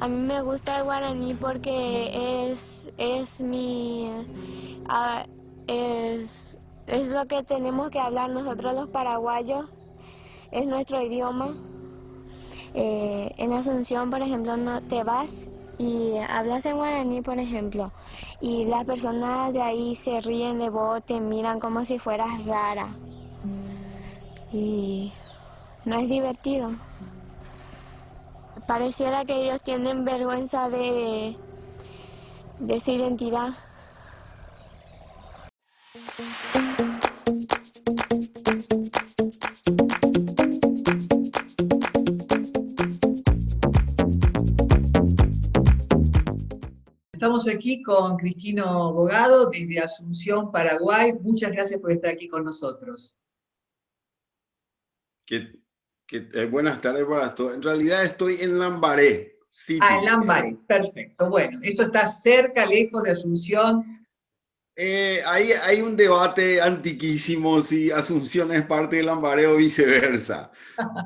A mí me gusta el guaraní porque es mi... ah, es lo que tenemos que hablar nosotros los paraguayos, es nuestro idioma. En Asunción, por ejemplo, no te vas y hablas en guaraní, por ejemplo, y las personas de ahí se ríen de vos, te miran como si fueras rara. Y no es divertido. Pareciera que ellos tienen vergüenza de su identidad. Estamos aquí con Cristino Bogado desde Asunción, Paraguay. Muchas gracias por estar aquí con nosotros. Buenas tardes para todos. En realidad estoy en Lambaré Ah, en City. Lambaré, perfecto. Bueno, esto está cerca, lejos de Asunción. Hay un debate antiquísimo si Asunción es parte de Lambaré o viceversa.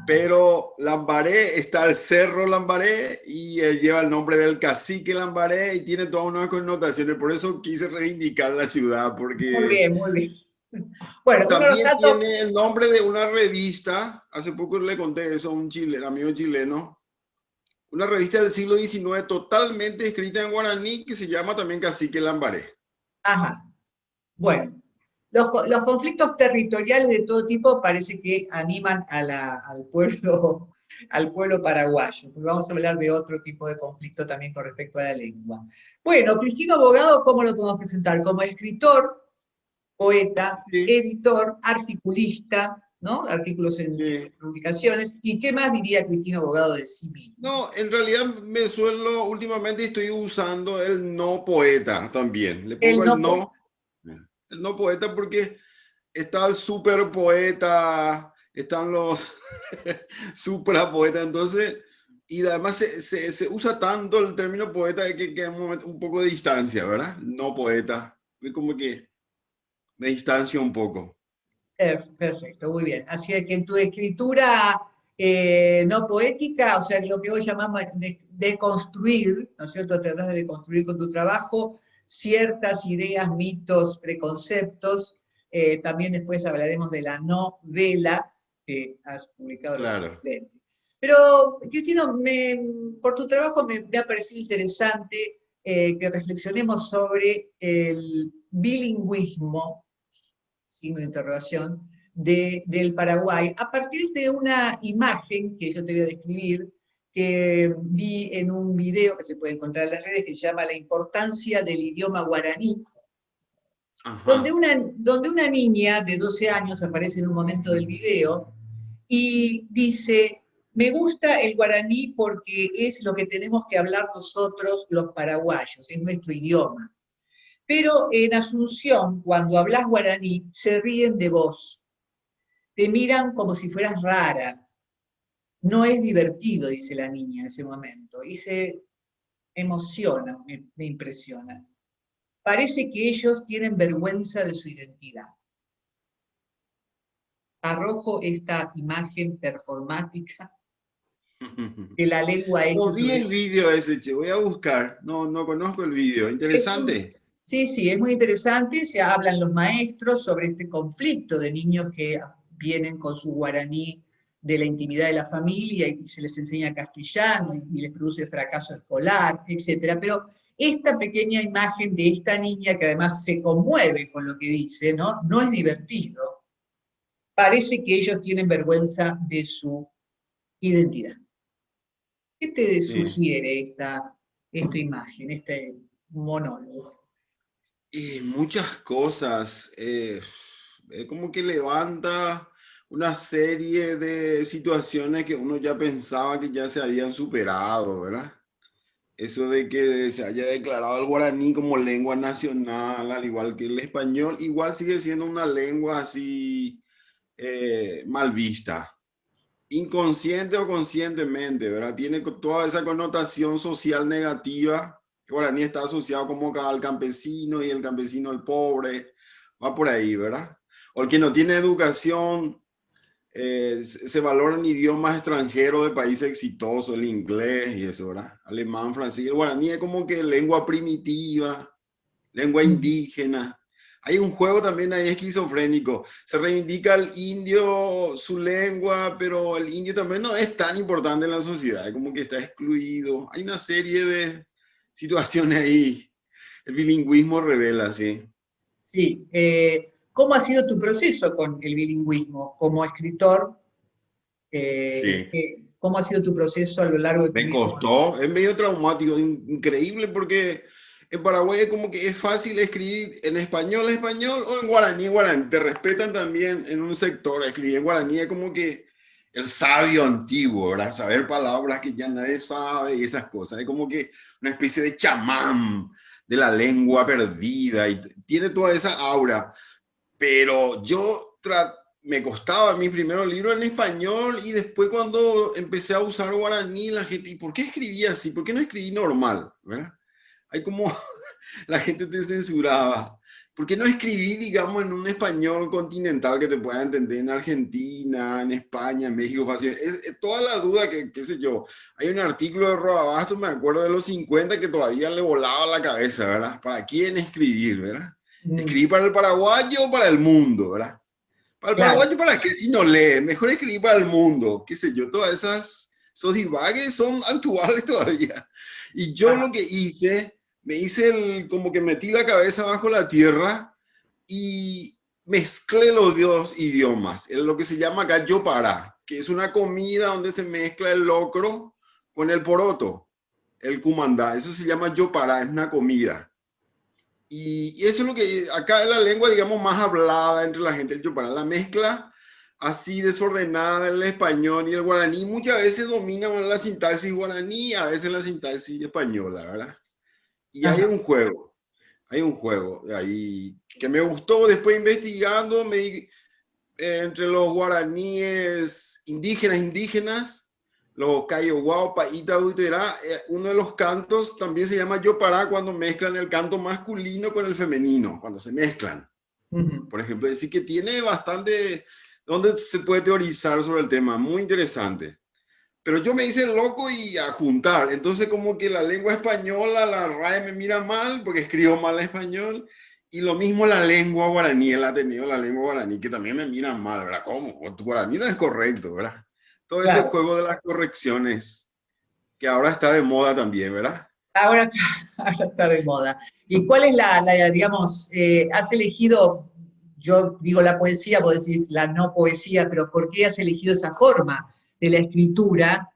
Pero Lambaré está el Cerro Lambaré y lleva el nombre del cacique Lambaré y tiene todas unas connotaciones. Por eso quise reivindicar la ciudad, Muy porque bien, muy bien. Bueno, uno de los también datos... tiene el nombre de una revista. Hace poco le conté eso a un amigo chileno. Una revista del siglo XIX totalmente escrita en guaraní que se llama también Cacique Lambaré. Ajá, bueno. Los conflictos territoriales de todo tipo parece que animan al pueblo paraguayo, porque vamos a hablar de otro tipo de conflicto también con respecto a la lengua. Bueno, Cristino Abogado, ¿cómo lo podemos presentar? Como escritor, poeta, Sí, editor, articulista, ¿no? Artículos en sí. publicaciones. ¿Y qué más diría Cristino Abogado de sí mismo? No, en realidad últimamente estoy usando el no poeta también. Le El pongo no poeta. el no poeta porque está el super poeta, están los supra poetas, entonces, y además se usa tanto el término poeta que queda un poco de distancia, ¿verdad? No poeta, es como que me distancio un poco. Perfecto, muy bien. Así es que en tu escritura no poética, o sea, lo que hoy llamamos de construir, ¿no es cierto? Tratas de construir con tu trabajo ciertas ideas, mitos, preconceptos. También después hablaremos de la novela que has publicado Claro, recientemente. Pero, Cristino, por tu trabajo me ha parecido interesante que reflexionemos sobre el bilingüismo signo de interrogación, del Paraguay, a partir de una imagen que yo te voy a describir, que vi en un video que se puede encontrar en las redes, que se llama La importancia del idioma guaraní, ajá, donde una niña de 12 años aparece en un momento del video y dice, me gusta el guaraní porque es lo que tenemos que hablar nosotros los paraguayos, es nuestro idioma. Pero en Asunción, cuando hablas guaraní, se ríen de vos, te miran como si fueras rara. No es divertido, dice la niña en ese momento, y se emociona, me impresiona. Parece que ellos tienen vergüenza de su identidad. Arrojo esta imagen performática que la lengua ha hecho no vi sobre el ellos. vídeo ese, che, voy a buscar, no conozco el vídeo, interesante. Sí, sí, es muy interesante. Se hablan los maestros sobre este conflicto de niños que vienen con su guaraní de la intimidad de la familia y se les enseña castellano y les produce fracaso escolar, etcétera. Pero esta pequeña imagen de esta niña que además se conmueve con lo que dice, ¿no? No es divertido. Parece que ellos tienen vergüenza de su identidad. ¿Qué te Sí. sugiere esta imagen, este monólogo? Y muchas cosas, como que levanta una serie de situaciones que uno ya pensaba que ya se habían superado, ¿verdad? Eso de que se haya declarado el guaraní como lengua nacional, al igual que el español, igual sigue siendo una lengua así mal vista, inconsciente o conscientemente, ¿verdad? Tiene toda esa connotación social negativa. El guaraní está asociado como al campesino y el campesino el pobre, va por ahí, ¿verdad? O el que no tiene educación, se valoran idiomas extranjeros de países exitosos, el inglés y eso, ¿verdad? Alemán, francés, el guaraní es como que lengua primitiva, lengua indígena. Hay un juego también ahí esquizofrénico. Se reivindica al indio su lengua, pero el indio también no es tan importante en la sociedad, es como que está excluido. Hay una serie de situaciones ahí. El bilingüismo revela, sí. Sí. ¿Cómo ha sido tu proceso con el bilingüismo como escritor? Sí. ¿Cómo ha sido tu proceso a lo largo de tu Me vida? costó, es medio traumático, increíble porque en Paraguay es como que es fácil escribir en español, español o en guaraní, guaraní. Te respetan también en un sector, escribir en guaraní es como que el sabio antiguo, ¿verdad? Saber palabras que ya nadie sabe y esas cosas. Es como que una especie de chamán de la lengua perdida y tiene toda esa aura. Pero me costaba mi primer libro en español y después cuando empecé a usar guaraní, la gente, ¿y por qué escribía así? ¿Por qué no escribí normal? ¿Verdad? Hay como, la gente te censuraba. ¿Por qué no escribí, digamos, en un español continental que te pueda entender en Argentina, en España, en México? Fácil. Es toda la duda que, qué sé yo. Hay un artículo de Roabasto, me acuerdo de los 50, que todavía le volaba la cabeza, ¿verdad? ¿Para quién escribir, verdad? ¿Escribir para el paraguayo o para el mundo, verdad? Para el Claro, paraguayo, ¿para qué? Si no lee, mejor escribir para el mundo, qué sé yo, todas esos divagues son actuales todavía. Y yo ah, lo que hice, como que metí la cabeza bajo la tierra y mezclé los dos idiomas, en lo que se llama acá yopara, que es una comida donde se mezcla el locro con el poroto, el cumandá, eso se llama yopara, es una comida. Y eso es lo que acá es la lengua, digamos, más hablada entre la gente del Yopara. La mezcla así desordenada el español y el guaraní muchas veces domina la sintaxis guaraní, a veces la sintaxis española, ¿verdad? Y ajá. hay un juego ahí que me gustó después investigando, entre los guaraníes indígenas, los Cayoguao, Paita, Buiterá, uno de los cantos también se llama Yopará cuando mezclan el canto masculino con el femenino, cuando se mezclan. Ujú. Por ejemplo, decir que tiene bastante donde se puede teorizar sobre el tema, muy interesante. Pero yo me hice loco y a juntar. Entonces, como que la lengua española, la RAE me mira mal porque escribo mal español. Y lo mismo la lengua guaraní, el Ateneo, la lengua guaraní, que también me miran mal, ¿verdad? ¿Cómo? Tu guaraní no es correcto, ¿verdad? Todo ese Claro. juego de las correcciones, que ahora está de moda también, ¿verdad? Ahora, ahora está de moda. ¿Y cuál es digamos, has elegido, yo digo la poesía, vos decís la no poesía, pero ¿por qué has elegido esa forma de la escritura?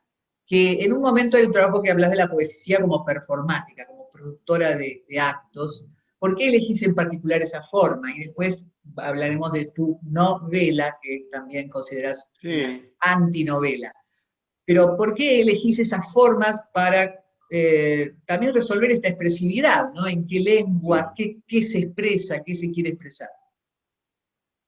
Que en un momento hay un trabajo que hablas de la poesía como performática, como productora de actos. ¿Por qué elegís en particular esa forma? Y después hablaremos de tu novela, que también consideras una Sí. antinovela. Pero ¿por qué elegís esas formas para también resolver esta expresividad, ¿no? ¿En qué lengua? Sí. ¿Qué se expresa? ¿Qué se quiere expresar?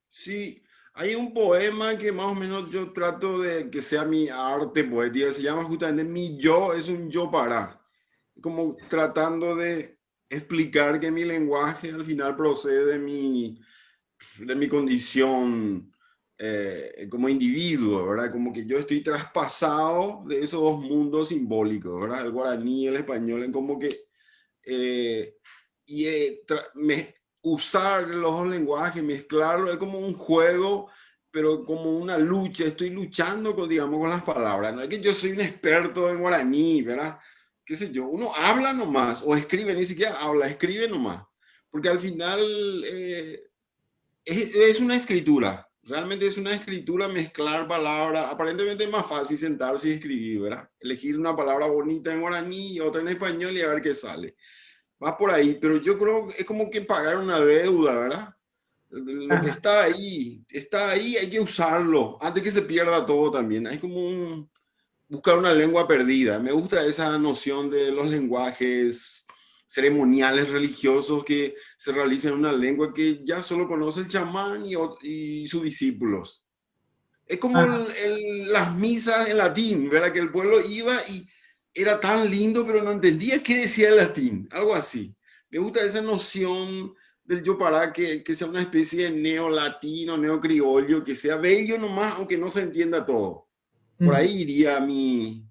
Sí, hay un poema que más o menos yo trato de que sea mi arte poética, se llama justamente Mi yo es un yo para, como tratando de explicar que mi lenguaje al final procede de mi condición como individuo, ¿verdad? Como que yo estoy traspasado de esos dos mundos simbólicos, ¿verdad? El guaraní y el español, en como que eh, usar los dos lenguajes, mezclarlo, es como un juego, pero como una lucha, estoy luchando con, digamos, con las palabras. No es que yo soy un experto en guaraní, ¿verdad? Qué sé yo, uno habla nomás, o escribe, ni siquiera habla, escribe nomás, porque al final es una escritura, realmente es una escritura mezclar palabras, aparentemente es más fácil sentarse y escribir, ¿verdad? Elegir una palabra bonita en guaraní y otra en español y a ver qué sale. Va por ahí, pero yo creo que es como que pagar una deuda, ¿verdad? Lo que Ajá. está ahí, hay que usarlo antes que se pierda todo también. Hay como buscar una lengua perdida. Me gusta esa noción de los lenguajes ceremoniales religiosos que se realizan en una lengua que ya solo conoce el chamán y sus discípulos. Es como Ajá. las misas en latín, ¿verdad? Que el pueblo iba y era tan lindo, pero no entendía qué decía el latín, algo así. Me gusta esa noción del Yopará que sea una especie de neolatino, neocriollo, que sea bello nomás, aunque no se entienda todo. Por Mm. ahí iría mi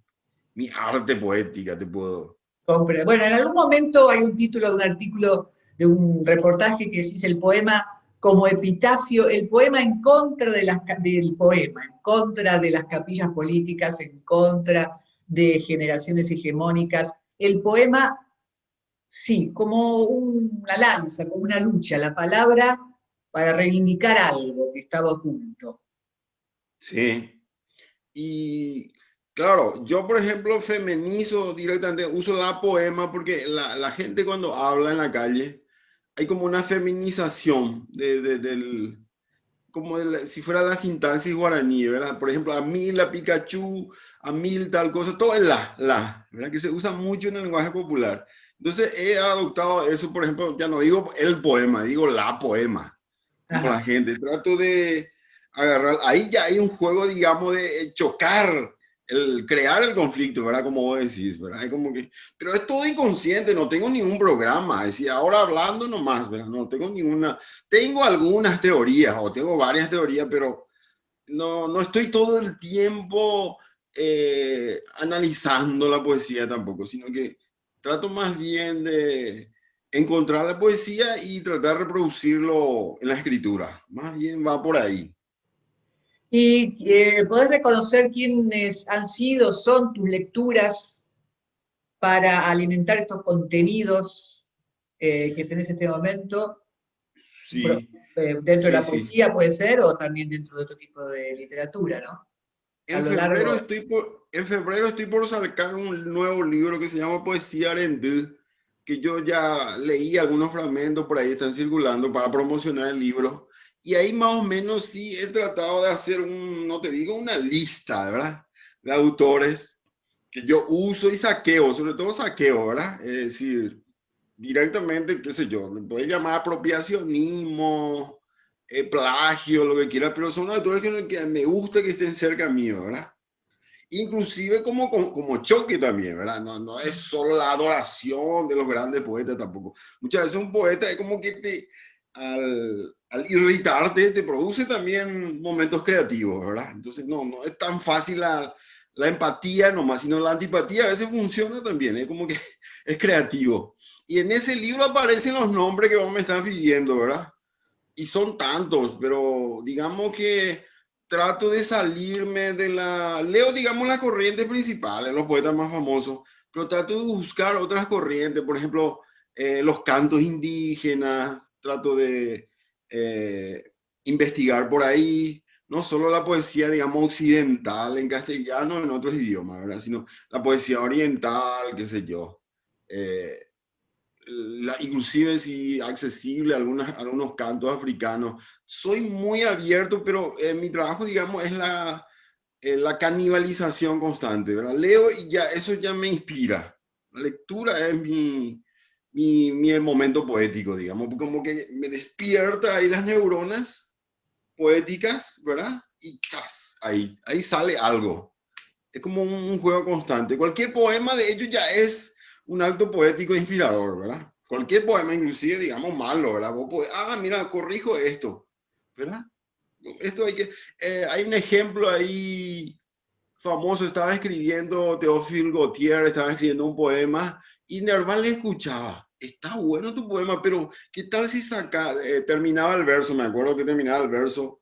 arte poética, te puedo. Bueno, en algún momento hay un título de un artículo, de un reportaje que dice el poema como epitafio, el poema en contra del poema, en contra de las capillas políticas, en contra de generaciones hegemónicas. El poema, sí, como una lanza, como una lucha, la palabra para reivindicar algo que estaba oculto. Sí. Y claro, yo por ejemplo feminizo directamente, uso la poema porque la gente cuando habla en la calle, hay como una feminización si fuera la sintaxis guaraní, ¿verdad? Por ejemplo, a mí la Pikachu, a mí tal cosa, todo es ¿verdad? Que se usa mucho en el lenguaje popular. Entonces he adoptado eso, por ejemplo, ya no digo el poema, digo la poema, como la Ajá. gente. Trato de agarrar, ahí ya hay un juego, digamos, de chocar, crear el conflicto, ¿verdad? Como vos decís, ¿verdad? Es como que, pero es todo inconsciente, no tengo ningún programa, es decir, ahora hablando nomás, ¿verdad? No tengo ninguna, tengo algunas teorías o tengo varias teorías, pero no estoy todo el tiempo analizando la poesía tampoco, sino que trato más bien de encontrar la poesía y tratar de reproducirlo en la escritura. Más bien va por ahí. ¿Y podés reconocer quiénes han sido, son tus lecturas para alimentar estos contenidos que tenés en este momento? Pro- Sí, Dentro de sí, la sí. poesía puede ser, o también dentro de otro tipo de literatura, ¿no? A lo largo. En febrero estoy por sacar un nuevo libro que se llama Poesía Arendú, que yo ya leí algunos fragmentos por ahí, están circulando para promocionar el libro. Y ahí más o menos sí he tratado de hacer no te digo una lista, ¿verdad? De autores que yo uso y saqueo, sobre todo saqueo, ¿verdad? Es decir, directamente, qué sé yo, le puede llamar apropiacionismo, plagio, lo que quiera, pero son autores que me gusta que estén cerca mío, ¿verdad? Inclusive como choque también, ¿verdad? No es solo la adoración de los grandes poetas tampoco. Muchas veces un poeta es como que al irritarte te produce también momentos creativos, ¿verdad? Entonces no es tan fácil la empatía nomás, sino la antipatía a veces funciona también, es como que es creativo. Y en ese libro aparecen los nombres que vos me estás pidiendo, ¿verdad? Y son tantos, pero digamos que trato de salirme leo digamos las corrientes principales, los poetas más famosos, pero trato de buscar otras corrientes, por ejemplo, los cantos indígenas, trato de investigar por ahí, no solo la poesía, digamos, occidental en castellano, en otros idiomas, ¿verdad? Sino la poesía oriental, qué sé yo. Eh, Inclusive si accesible a algunos cantos africanos. Soy muy abierto, pero mi trabajo, digamos, es la canibalización constante, ¿verdad? Leo y ya eso ya me inspira. La lectura es mi momento poético, digamos, como que me despierta ahí las neuronas poéticas, ¿verdad? Y ¡chas! Ahí sale algo. Es como un juego constante. Cualquier poema, de hecho, ya es un acto poético inspirador, ¿verdad? Cualquier poema, inclusive, digamos, malo, ¿verdad? Vos podés, mira, corrijo esto, ¿verdad? Esto hay un ejemplo ahí famoso, estaba escribiendo Teófilo Gautier, estaba escribiendo un poema y Nerval le escuchaba. Está bueno tu poema, pero ¿qué tal si terminaba el verso? Me acuerdo que terminaba el verso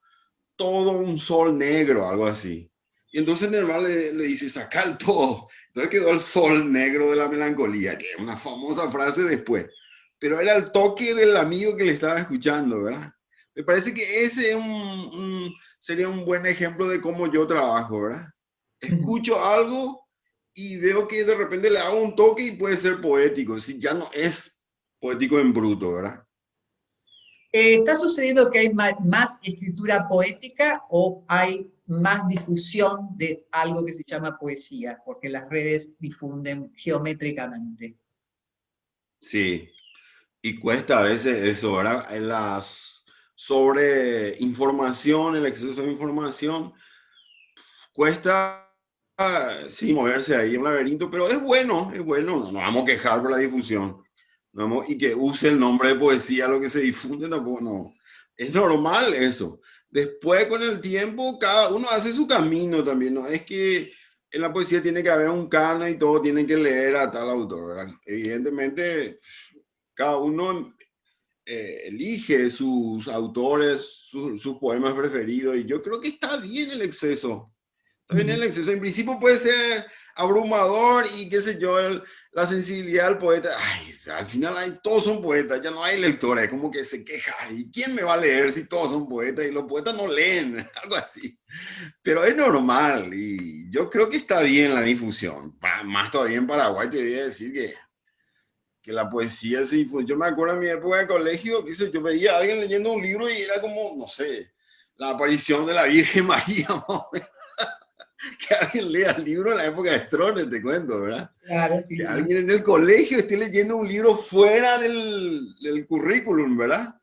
todo un sol negro, algo así. Y entonces Nerval le dice, saca el todo. Entonces quedó el sol negro de la melancolía, que es una famosa frase después. Pero era el toque del amigo que le estaba escuchando, ¿verdad? Me parece que ese sería un buen ejemplo de cómo yo trabajo, ¿verdad? Escucho algo y veo que de repente le hago un toque y puede ser poético, si ya no es poético en bruto, ¿verdad? ¿Está sucediendo que hay más escritura poética o hay más difusión de algo que se llama poesía? Porque las redes difunden geométricamente. Sí. Y cuesta a veces eso, ¿verdad? En las sobre información, el exceso de información, cuesta, sí, moverse ahí en un laberinto, pero es bueno, no nos vamos a quejar por la difusión. vamos, y que use el nombre de poesía, lo que se difunde tampoco, no. Es normal eso. Después, con el tiempo, cada uno hace su camino también, ¿no? Es que en la poesía tiene que haber un canon y todos tienen que leer a tal autor, ¿verdad? Evidentemente, cada uno elige sus autores, sus poemas preferidos, y yo creo que está bien el exceso. También el exceso, en principio puede ser abrumador y qué sé yo, la sensibilidad del poeta. Ay, al final todos son poetas, ya no hay lectores, es como que se queja. ¿Y quién me va a leer si todos son poetas? Y los poetas no leen, algo así. Pero es normal y yo creo que está bien la difusión. Más todavía en Paraguay te voy a decir que la poesía se difunde. Yo me acuerdo en mi época de colegio, que yo veía a alguien leyendo un libro y era como, no sé, la aparición de la Virgen María. Que alguien lea el libro en la época de Stroessner, te cuento, ¿verdad? Claro, sí, Que sí. alguien en el colegio esté leyendo un libro fuera del currículum, ¿verdad?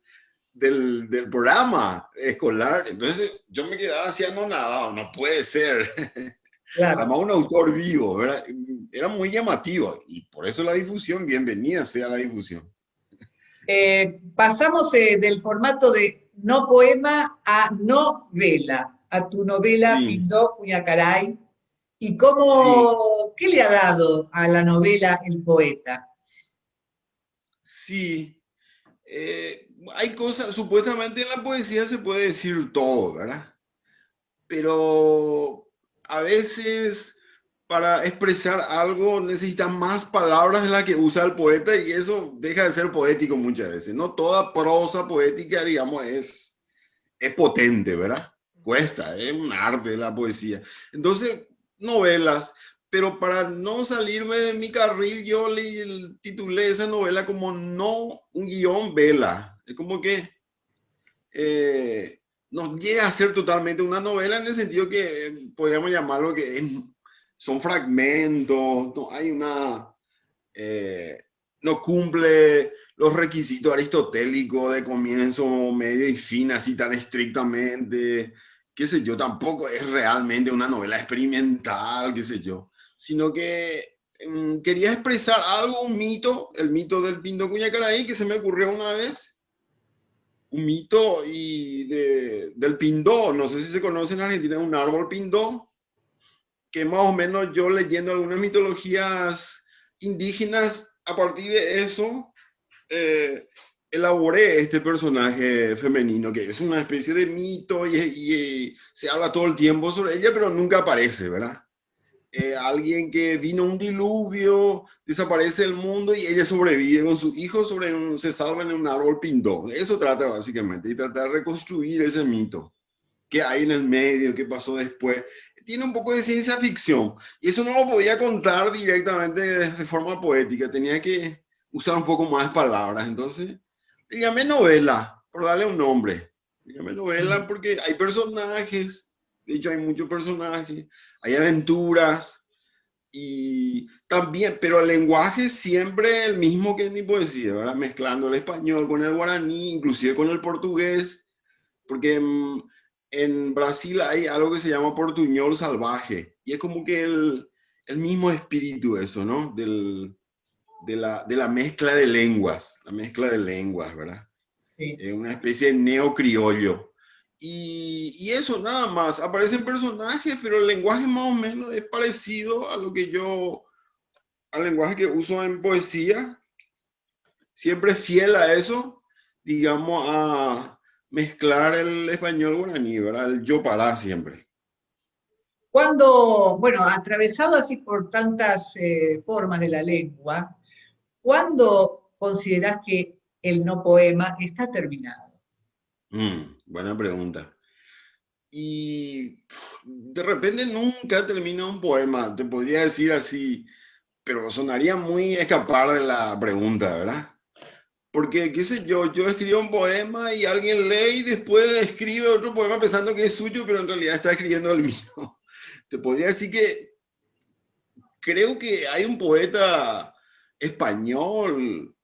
Del programa escolar. Entonces yo me quedaba así anonadado, no puede ser. Claro. Además un autor vivo, ¿verdad? Era muy llamativo y por eso la difusión, bienvenida sea la difusión. Pasamos del formato de no poema a novela, a tu novela Sí, Pindó Cuñacaray. ¿Y sí, qué le ha dado a la novela el poeta? sí. Hay cosas, supuestamente en la poesía se puede decir todo, ¿verdad? Pero a veces para expresar algo necesitas más palabras de las que usa el poeta y eso deja de ser poético muchas veces. No toda prosa poética, digamos, es potente, ¿verdad? Cuesta, es un arte la poesía. Entonces, novelas, pero para no salirme de mi carril, yo le titulé esa novela como no un guión vela. Es como que no llega a ser totalmente una novela en el sentido que podríamos llamarlo que son fragmentos, no hay una, eh, no cumple los requisitos aristotélicos de comienzo, medio y fin así tan estrictamente, qué sé yo, tampoco es realmente una novela experimental, qué sé yo, sino que quería expresar algo, un mito, el mito del Pindo Cuñacaray, que se me ocurrió una vez, un mito del pindó. No sé si se conoce en Argentina un árbol pindó, que más o menos yo leyendo algunas mitologías indígenas, a partir de eso, elaboré este personaje femenino, que es una especie de mito y se habla todo el tiempo sobre ella, pero nunca aparece, ¿verdad? Alguien que vino un diluvio, desaparece el mundo y ella sobrevive con sus hijos, se salvan en un árbol pindó. De eso trata básicamente, y trata de reconstruir ese mito. ¿Qué hay en el medio? ¿Qué pasó después? Tiene un poco de ciencia ficción y eso no lo podía contar directamente de forma poética, tenía que usar un poco más palabras. Entonces, le llamé novela, por darle un nombre. Le llamé novela porque hay personajes, de hecho hay muchos personajes, hay aventuras y también, pero el lenguaje siempre el mismo que en mi poesía, ¿verdad? Mezclando el español con el guaraní, inclusive con el portugués, porque en Brasil hay algo que se llama portuñol salvaje y es como que el mismo espíritu eso, ¿no? De la mezcla de lenguas, la mezcla de lenguas, ¿verdad? Sí. Una especie de neocriollo. Y eso, nada más. Aparecen personajes, pero el lenguaje más o menos es parecido a lo que al lenguaje que uso en poesía. Siempre fiel a eso, digamos, a mezclar el español guaraní, ¿verdad? El yo para siempre. Bueno, atravesado así por tantas formas de la lengua, ¿cuándo considerás que el no poema está terminado? Buena pregunta. Y de repente nunca termina un poema, te podría decir así, pero sonaría muy escapar de la pregunta, ¿verdad? Porque, qué sé yo escribo un poema y alguien lee y después escribe otro poema pensando que es suyo, pero en realidad está escribiendo el mío. Te podría decir que creo que hay un poeta español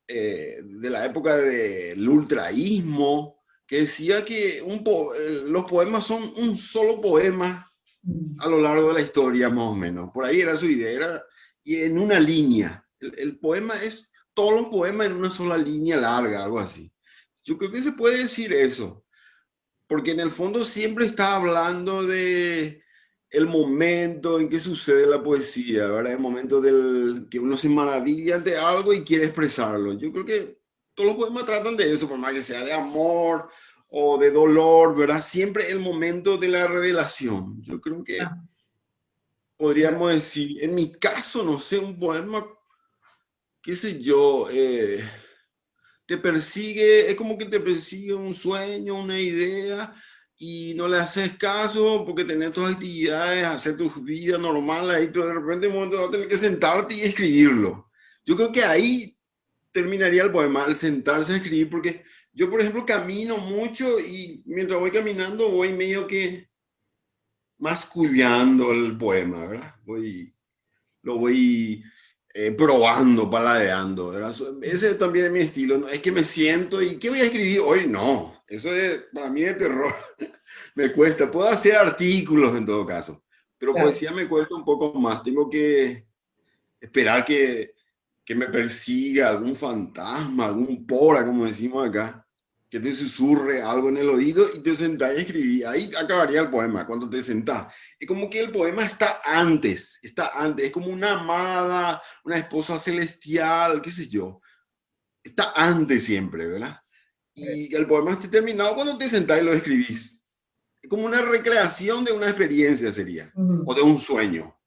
de la época del ultraísmo que decía que los poemas son un solo poema a lo largo de la historia, más o menos. Por ahí era su idea, y en una línea. El poema es todos los poemas en una sola línea larga, algo así. Yo creo que se puede decir eso, porque en el fondo siempre está hablando de el momento en que sucede la poesía, ¿verdad? El momento del que uno se maravilla de algo y quiere expresarlo. Yo creo que todos los poemas tratan de eso, por más que sea de amor o de dolor, ¿verdad? Siempre el momento de la revelación. Yo creo que Ah, podríamos decir, en mi caso, no sé, un poema, qué sé yo, te persigue, es como que te persigue un sueño, una idea, y no le haces caso porque tenés tus actividades, hacer tu vida normal ahí, pero de repente en un momento vas a tener que sentarte y escribirlo. Yo creo que ahí terminaría el poema, al sentarse a escribir, porque yo, por ejemplo, camino mucho y mientras voy caminando voy medio que mascullando el poema, ¿verdad? Lo voy probando, paladeando, ¿verdad? Ese también es mi estilo, ¿no? Es que me siento y ¿qué voy a escribir hoy? No, eso es para mí de terror. Me cuesta, puedo hacer artículos en todo caso, pero claro. poesía me cuesta un poco más. Tengo que esperar que me persiga algún fantasma, algún pora, como decimos acá, que te susurre algo en el oído y te sentás y escribís. Ahí acabaría el poema, cuando te sentás. Es como que el poema está antes, es como una amada, una esposa celestial, qué sé yo. Está antes siempre, ¿verdad? Y el poema está terminado cuando te sentás y lo escribís. Es como una recreación de una experiencia sería, Ujú. o de un sueño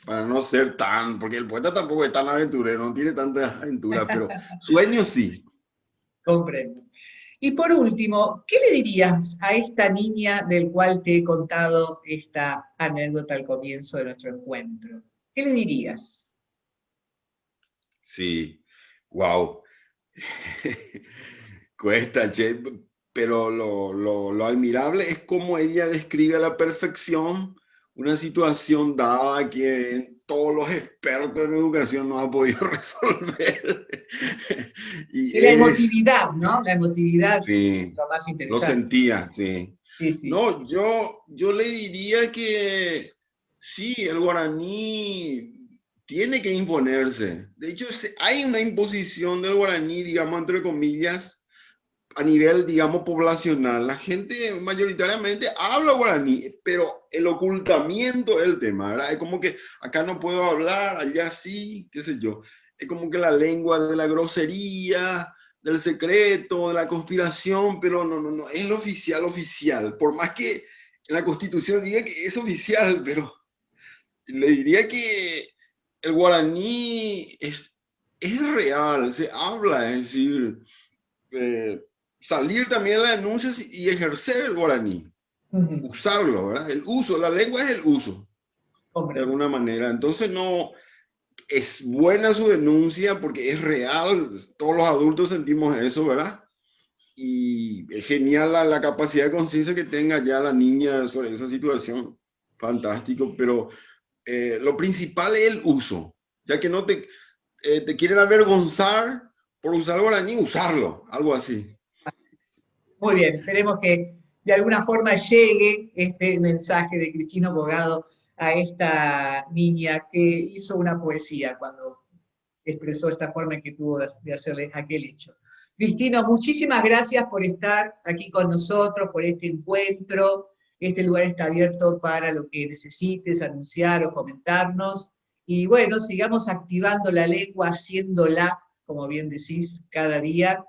para no ser tan, porque el poeta tampoco es tan aventurero, no tiene tantas aventuras, pero sueños sí. Comprendo. Y por último, ¿qué le dirías a esta niña del cual te he contado esta anécdota al comienzo de nuestro encuentro? ¿Qué le dirías? Sí, wow. Cuesta, che, pero lo admirable es cómo ella describe a la perfección una situación dada que todos los expertos en educación no han podido resolver. Y Y la es, emotividad, ¿no? La emotividad es sí, lo más lo interesante. sentía, sí. Sí, sí. No, yo le diría que sí, el guaraní tiene que imponerse. De hecho, hay una imposición del guaraní, digamos, entre comillas, a nivel, digamos, poblacional. La gente mayoritariamente habla guaraní, pero el ocultamiento es el tema, ¿verdad? Es como que acá no puedo hablar, allá sí, qué sé yo. Es como que la lengua de la grosería, del secreto, de la conspiración, pero no, es lo oficial, oficial. Por más que en la Constitución diga que es oficial, pero le diría que el guaraní es real, se habla, es decir, eh, salir también a las denuncias y ejercer el guaraní, Ujú. usarlo, ¿verdad? El uso, la lengua es el uso, de Comprendo. alguna manera. Entonces no, es buena su denuncia porque es real, todos los adultos sentimos eso, ¿verdad? Y es genial la capacidad de conciencia que tenga ya la niña sobre esa situación, fantástico, pero lo principal es el uso, ya que no te quieren avergonzar por usar el guaraní, usarlo, algo así. Muy bien, esperemos que de alguna forma llegue este mensaje de Cristino Abogado a esta niña que hizo una poesía cuando expresó esta forma que tuvo de hacerle aquel hecho. Cristino, muchísimas gracias por estar aquí con nosotros, por este encuentro. Este lugar está abierto para lo que necesites anunciar o comentarnos. Y bueno, sigamos activando la lengua, haciéndola, como bien decís, cada día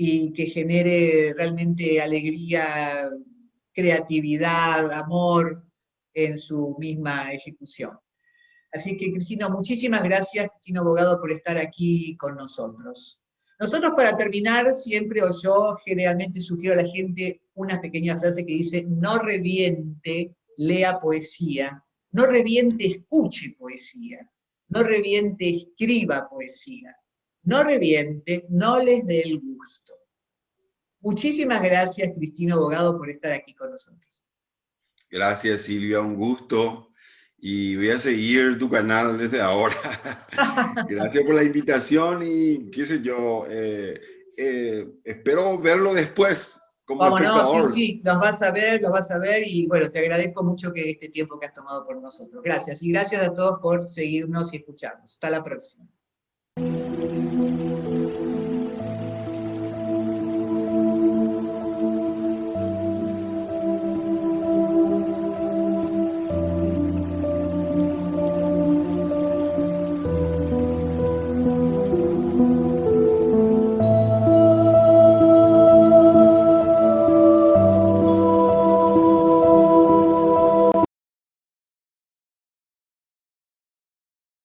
y que genere realmente alegría, creatividad, amor en su misma ejecución. Así que, Cristina, muchísimas gracias, Cristina Abogado, por estar aquí con nosotros. Nosotros, para terminar, siempre o yo generalmente sugiero a la gente una pequeña frase que dice: no reviente, lea poesía, no reviente, escuche poesía, no reviente, escriba poesía, no reviente, no les dé el gusto. Muchísimas gracias, Cristina Abogado, por estar aquí con nosotros. Gracias, Silvia, un gusto. Y voy a seguir tu canal desde ahora. Gracias por la invitación y qué sé yo, espero verlo después como Vámonos, sí, espectador. sí, los vas a ver y bueno, te agradezco mucho que este tiempo que has tomado por nosotros. Gracias y gracias a todos por seguirnos y escucharnos. Hasta la próxima.